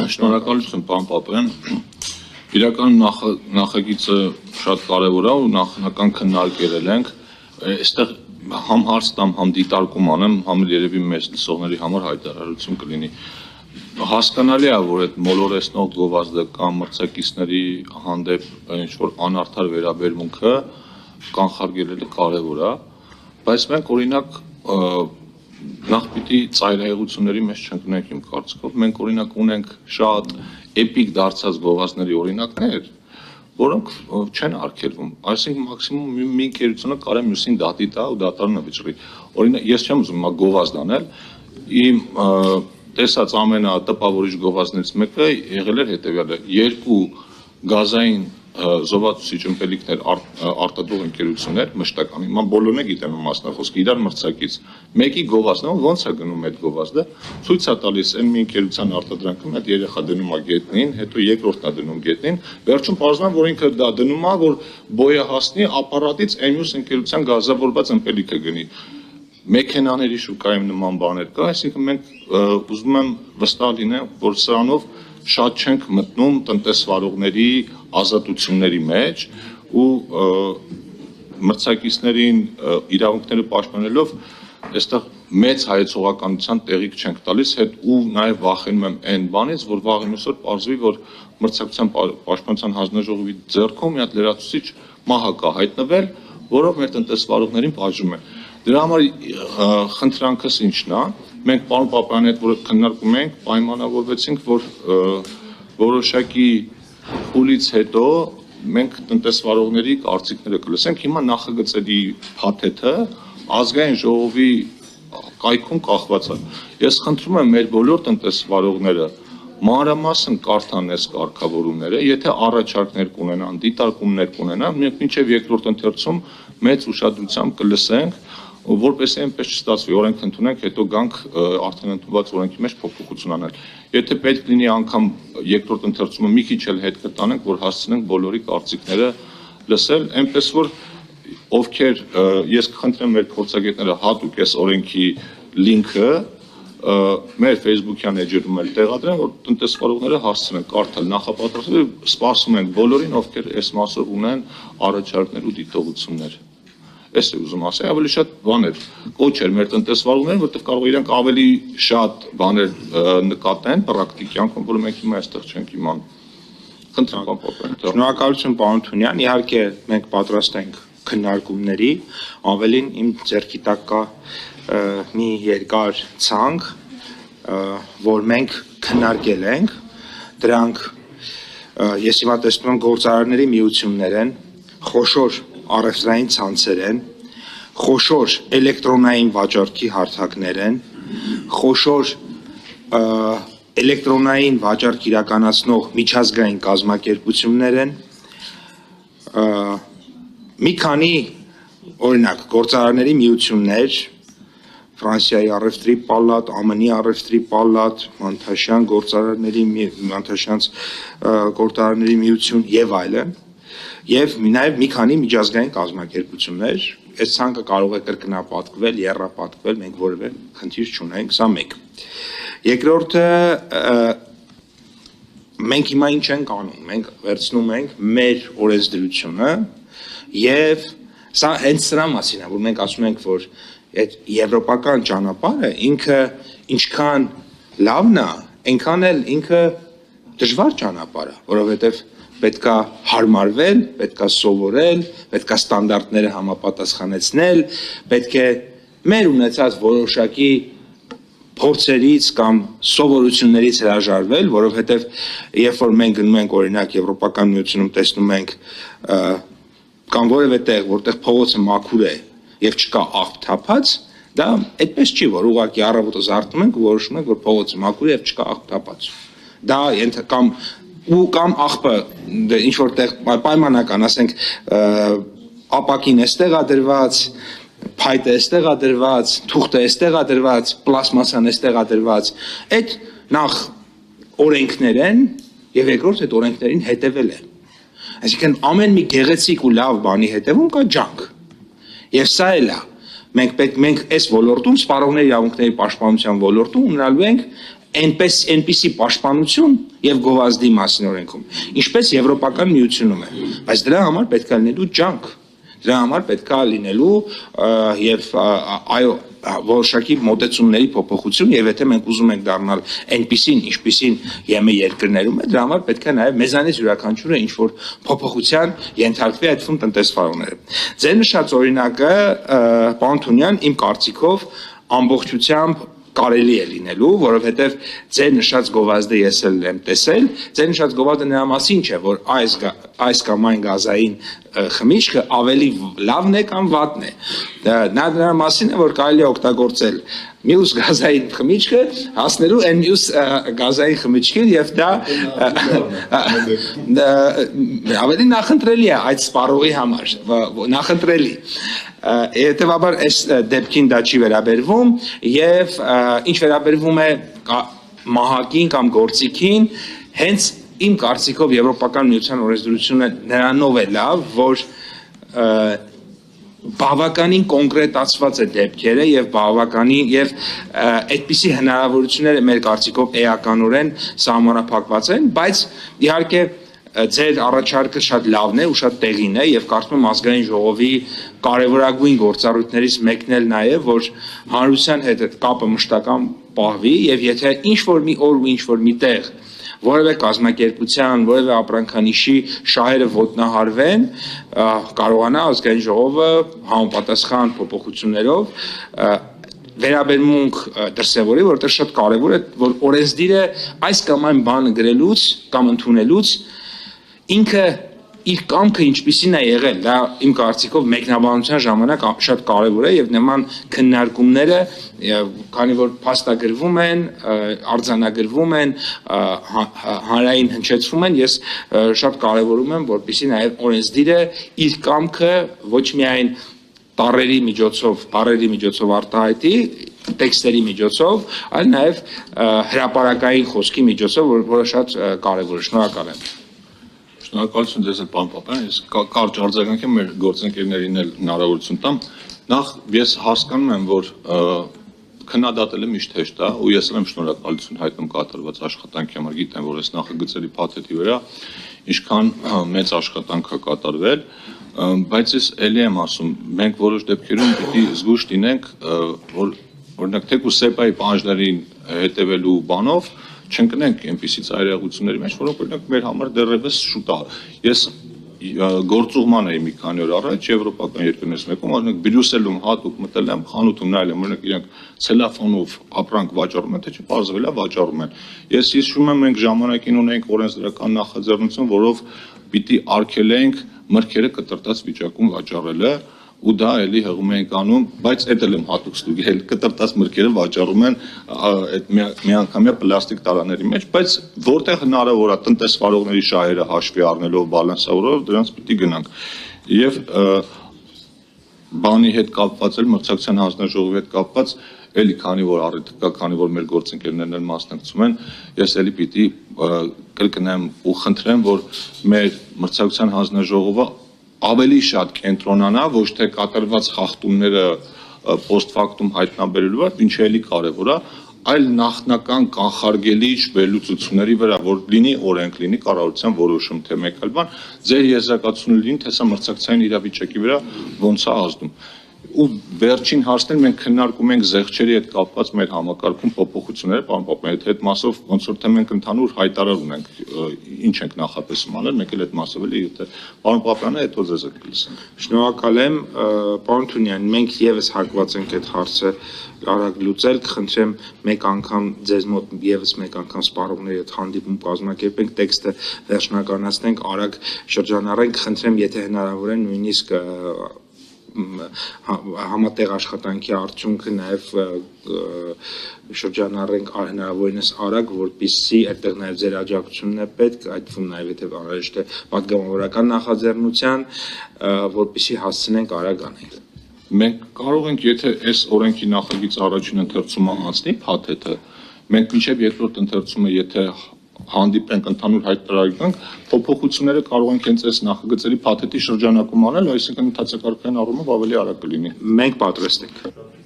Շնորհակալություն, պարոն Պապյան։ Իրական նախագիծը շատ կարևոր է ու նախնական քննարկել ենք։ Այստեղ համ հարց տամ, համ դիտարկում անեմ, համ երևի մեծ լսողների համար հայտարարություն կլինի։ Հասկանալի է, որ այդ մոլորեսնող գովազդը կամ մրցակիցների հանդեպ ինչ-որ անարդար վերաբերմունքը կանխարգելելը կարևոր է, բայց մենք օրինակ նախ պիտի ծայրահեղությունների մեջ չընկնենք իմ կարծիքով, մենք օրինակ ունենք շատ էպիկ դարձած գովազդների օրինակներ, որոնք չեն արգելվում, այսինքն մաքսիմում մի ընկերությունը կարա մյուսին դատի տա ու դատարանը վճռի։ Օրինակ ես չեմ ուզում գովազդ անել, իմ տեսած ամենատպավորիչ գովազդներից մեկը եղել էր հետևյալը, երկու գազային զովացուցիչ ըմպելիքներ արտադրող ընկերություններ մշտական, հիմա բոլորն է գիտեն մասնախոսքը, իրար մրցակից, մեկի գովազդը ոնց է գնում այդ գովազդը, ցույց է տալիս այն մի ընկերության արտադրանքը, այդ երեխա դնում է գետնին, հետո երկրորդն է դնում գետնին, վերջում պարզվում է, որ ինքը դա դնում է, որ բոյը հասնի ապարատից այն մյուս ընկերության գազավորված ըմպելիքը գնի։ Մեքենաների շուկայում նման բաներ կա, այսինքն մենք ուզում եմ վստահ լինենք, որ սրանով շատ չենք մտնում տնտեսվարողների ազատությունների մեջ ու մրցակիցներին իրավունքները պաշտպանելով այստեղ մեծ հայեցողականության տեղիք չենք տալիս հետ ու նաև վախենում եմ այն բանից, որ վաղ մյուսօր պարզվի, որ մրցակցության պաշտպանության հանձնաժողովի ձեռքում մի հատ լրացուցիչ մահ կա հայտնվել, որով մեր տնտեսվարողներին բաժում են։ Դրա համար խնդրանքս ինչն է, մենք պարոն Պապյանի հետ որ քննարկում ենք, պայմանավորվեցինք, որ որոշակի փուլից հետո մենք տնտեսվարողների կարծիքները կլսենք, հիմա նախագծերի փաթեթը ազգային ժողովի կայքում կախված է։ Ես խնդրում եմ մեր բոլոր տնտեսվարողները մանրամասն կարդան այս կարգավորումները, եթե առաջարկներ կունենան, դիտարկումներ կունենան, մենք մինչև երկրորդ ընթերցում մեծ ուշադրությամբ կլսենք, որպեսզի այնպես չստացվի, օրենք ընդունենք, հետո գանք արդեն ընդունված օրենքի մեջ փոփոխություն անել։ Եթե պետք լինի անգամ երկրորդ ընթերցումը մի քիչ էլ հետ կտանենք, որ հասցնենք բոլորի կարծիքները լսել, այնպես որ ովքեր ես կխնդրեմ մեր փորձագետները հատուկ այս օրենքի լինքը մեր Facebook-յան էջերում էլ տեղադրեն, որ տնտեսվարողները հասցնեն կարդալ, նախապատրաստել, սպասում ենք բոլորին, ովքեր այս մասով ունեն առաջարկներ ու դիտողություններ։ Այս է ուզում ասել, ավելի շատ բաներ կոչ էր մեր տնտեսվարողներին, որտեղ կարող իրենք ավելի շատ բաներ նկատեն պրակտիկ կյանքում, որը մենք հիմա այստեղ չենք իմանում։ Խնդրեմ, պարոն Պապյան։ Շնորհակալություն, պարոն Թունյան, իհարկե մենք պատրաստ ենք քննարկումների, ավելին իմ ձեռքի տակ կա մի երկար ցանկ, որ մենք քննարկել ենք, դրանք ես հիմա տեսնում եմ գործարարների միություններ են, խոշոր առևտրային ցանցեր են, խոշոր էլեկտրոնային վաճառքի հարթակներ են, խոշոր էլեկտրոնային վաճառք իրականացնող միջազգային կազմակերպություններ են, մի քանի օրինակ գործարարների միություններ, Ֆրանսիայի առևտրի պալատ, ԱՄՆ-ի առևտրի պալատ, Մանթաշյան գործարարների միություն եւ այլն, եւ նաեւ մի քանի միջազգային կազմակերպություններ, այս ցանկը կարող է կրկնապատկվել, եռապատկվել, մենք որևէ խնդիր չունենք, սա մեկ։ Երկրորդը մենք հիմա ինչ ենք անում, մենք վերցնում ենք մեր օրենսդրությունը եւ սա հենց սրա մասին է, որ մենք ասում ենք, որ այդ եվրոպական ճանապարհը ինքը ինչքան լավն է, այնքան էլ ինքը դժվար ճանապարհ է, որովհետեւ պետքա հարմարվել, պետքա սովորել, պետքա ստանդարտները համապատասխանեցնել, պետք է մեր ունեցած որոշակի փորձերից կամ սովորություններից հրաժարվել, որովհետև երբ որ մենք գնում ենք օրինակ Եվրոպական միությունում տեսնում ենք կամ որևէ տեղ, որտեղ փողոցը մաքուր է եւ չկա աղբ թափած, դա այդպես չի, որ ուղղակի առավոտը զարթնում ենք ու որոշում ենք, որ փողոցը մաքուր է եւ չկա աղբ թափած։ Դա կամ աղբը ինչ որտեղ պայմանական, ասենք ապակին էստեղ է դրված, փայտը էստեղ է դրված, թուղթը էստեղ է դրված, պլաստմասան էստեղ է դրված, այդ նախ օրենքներ են եւ երկրորդ այդ օրենքներին հետեւել է։ Այսինքն ամեն մի գեղեցիկ ու լավ բանի հետևում կա ջանք։ Եվ սա էլ է, մենք այս ոլորտում, սպառողների իրավունքների պաշտպանության ոլորտում ունենալու ենք այնպիսի պաշտպանություն եւ գովազդի մասին օրենքում, ինչպես Եվրոպական միությունում է, բայց դրա համար պետք է լինելու ջանք, դրա համար պետք է լինելու եւ այո որոշակի մոտեցումների փոփոխություն եւ եթե մենք ուզում ենք դառնալ այնպիսին, ինչպիսին ԵՄ երկրներում է, դրա համար պետք է նաեւ մեզանից յուրաքանչյուրը ինչ որ փոփոխության ենթարկվի այդ թվում տնտեսվարողները։ Ձեր նշած օրինակը, պարոն Թունյան, իմ կարծիքով ամբողջությամբ կարելի է լինելու, որովհետև ձեր նշած գովազդը ես էլ եմ տեսել, ձեր նշած գովազդը նրա մասին չէ, որ այս կամ այն գազային խմիչքը ավելի լավն է կամ վատն է։ Նա նրա մասին է, որ կարելի է օգտագործել մյուս գազային խմիչքը հասնելու այն մյուս գազային խմիչքին եւ դա ավելի նախընտրելի է այդ սպառողի համար, նախընտրելի։ Հետևաբար այս դեպքին դա չի վերաբերվում եւ ինչ վերաբերվում է մահակին կամ գործիքին, հենց իմ կարծիքով Եվրոպական միության օրենսդրությունը նրանով է լավ, որ բավականին կոնկրետացված է դեպքերը եւ բավականին եւ այդպիսի հնարավորությունները մեր կարծիքով էականորեն սահմանափակված են, բայց իհարկե ձեր առաջարկը շատ լավն է ու շատ տեղին է եւ կարծում եմ ազգային ժողովի կարեւորագույն գործառույթներից մեկն էլ նա է, որ հանրության հետ այդ կապը մշտական պահվի եւ եթե ինչ որ մի օր ու ինչ որ մի տեղ որևէ կազմակերպության, որևէ ապրանքանիշի շահերը ոտնահարվեն, կարողանա ազգային ժողովը համապատասխան փոփոխություններով վերաբերմունք դրսևորի, որովհետեւ շատ կարեւոր է, որ օրենսդիրը այս կամ այն բանը գրելուց կամ ընդունելուց ինքը իր կամքը ինչպիսին է եղել, դա իմ կարծիքով մեկնաբանության ժամանակ շատ կարևոր է եւ նման քննարկումները, քանի որ փաստագրվում են, արձանագրվում են, հանրային հնչեցվում են, ես շատ կարևորում եմ, որպեսզի նաեւ օրենսդիրը իր կամքը ոչ միայն բառերի միջոցով արտահայտի, տեքստերի միջոցով, այլ նաեւ հրապարակային խոսքի միջոցով, որը շատ կարևոր է։ Շնորհակալ եմ։ Շնորհակալություն ձեզ, պարոն Պապյան, ես կարճ արձագանքեմ մեր գործընկերներին էլ հնարավորություն տամ։ Նախ ես հասկանում եմ, որ քննադատելը միշտ հեշտ է, ու ես եմ շնորհակալություն հայտնում կատարված աշխատանքի համար, գիտեմ, որ այս նախագծերի փաթեթի վրա ինչքան մեծ աշխատանք է կատարվել, բայց ես ելի եմ ասում, մենք որոշ դեպքերում պիտի զգույշ լինենք, որ օրինակ թեկուզ ՍԵՊԱ-ի պահանջներին հետևելու բանով չընկնենք այնպիսի ծայրահեղությունների մեջ, որոնք օրինակ մեր համար դեռևս շուտ է։ Ես գործուղման էի մի քանի օր առաջ եվրոպական երկրներից մեկում, օրինակ Բրյուսելում հատուկ մտել եմ, խանութում նայել եմ, օրինակ իրենք ցելոֆանով ապրանք վաճառում են, թե չէ, պարզվել է վաճառում են։ Ես հիշում եմ, մենք ժամանակին ունենք օրենսդրական նախաձեռնություն, որով պիտի արգելենք մրգերը կտրտած վիճակում վաճառելը, ու դա էլի հղում ենք անում, բայց այդ էլ եմ հատուկ ստուգել, կտրտած մրգերը վաճառում են այդ միանգամյա պլաստիկ տարաների մեջ, բայց որտեղ հնարավոր է տնտեսվարողների շահերը հաշվի առնելով, բալանսավորելով, դրանց պիտի գնանք։ Եվ բանի հետ կապված էլ մրցակցության հանձնաժողովի հետ կապված էլի քանի որ առիթ կա, քանի որ մեր գործընկերներն էլ մասնակցում են, ես էլի պիտի կրկնեմ ու խնդրեմ, որ մեր մրցակցության հանձնաժողովը ավելի շատ կենտրոնանա, ոչ թե կատարված խախտումները post-factum հայտնաբերելու վրա, ինչը էլի կարևոր է, այլ նախնական կանխարգելիչ վերլուծությունների վրա, որ լինի օրենք, լինի կառավարության որոշում, թե մեկ այլ բան, ձեր եզրակացությունը լինի, թե սա մրցակցային իրավիճակի վրա ոնց է ազդում։ Ու վերջին հարցնել մենք քննարկում ենք զեղչերի հետ կապված մեր համակարգում փոփոխությունները, պարոն Պապյան, այդ մասով ոնց որ թե մենք ընդհանուր հայտարար ունենք, ինչ ենք նախատեսում անել, մեկ էլ այդ մասով էլի եթե պարոն Պապյանը հետո ձեզ կլսենք։ Շնորհակալ եմ, պարոն Թունյան, մենք եւս հակված ենք այդ հարցը արագ լուծել, կխնդրեմ մեկ անգամ ձեզ մոտ եւս մեկ անգամ սպառողների հետ հանդիպում կազմակերպենք, տեքստը վերջնականացնենք, արագ շրջանառենք, խնդրեմ, եթե հնարավոր է նույնիսկ համատեղ աշխատանքի արդյունքը նաև շրջանառենք հնարավորինս արագ, որպեսզի այդտեղ նաև ձեր աջակցությունն է պետք, այդ թվում նաև եթե անհրաժեշտ է պատգամավորական նախաձեռնության, որպեսզի հասցնենք արագ անել։ Մենք կարող ենք, եթե այս օրենքի նախագիծ առաջին ընթերցումը անցնի փաթեթը, մենք մինչև երկրորդ ընթերցումը, եթե հանդիպենք ընդհանուր հայտարարենք, փոփոխությունները կարող ենք հենց այս նախագծերի փաթեթի շրջանակում անել, այսինքն ընթացակարգային առումով ավելի արագ կլինի։ Մենք պատրաստ ենք։